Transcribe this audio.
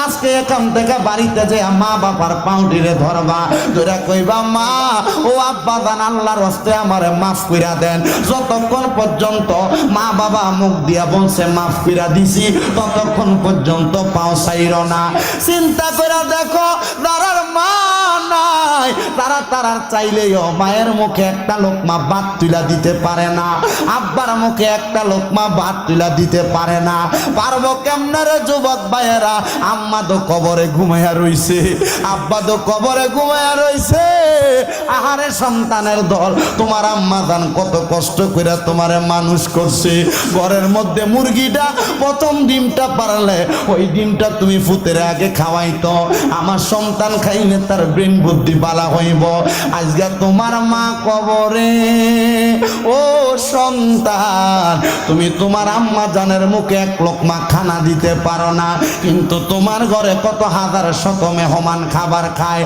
আজকে এখান থেকে বাড়িতে যে মা বাবার পাউটিরে ধরবা, ধরে কইবা মা ও আব্বা জান আল্লাহর হস্তে আমারে মাফ কইরা দেন। যতক্ষণ পর্যন্ত মা বাবা মুখ দিয়া বলছে মাফ কইরা দিছি, ততক্ষণ পর্যন্ত পাও ছাইরো না। চিন্তা করে দেখো, যারার মা নাই তারা চাইলেও মায়ের মুখে একটা লোকমা ভাত তুলা দিতে পারে না, আব্বার মুখে একটা লোকমা ভাত তুলা দিতে পারে না। পারবো কেমনে রে যুবক ভাইয়েরা? আম্মা তো কবরে ঘুমাইয়া রইছে, আব্বা তো কবরে ঘুমাইয়া রইছে। আহারে সন্তানের দল, তোমার আম্মা জান কত কষ্ট করে তোমারে মানুষ করছে। ঘরের মধ্যে মুরগিটা প্রথম ডিমটা পারলে ওই ডিমটা তুমি ফুতের আগে খাওয়াইতো, আমার সন্তান খাইলে তার ব্রেন বুদ্ধি বালা হইব। আজকে তোমার মা কবরে, ও সন্তান তুমি তোমার আম্মা জানের মুখে এক লোকমা খানা দিতে পারো না, কিন্তু তোমার ঘরে কত হাজার শত মেহমান খাবার খায়।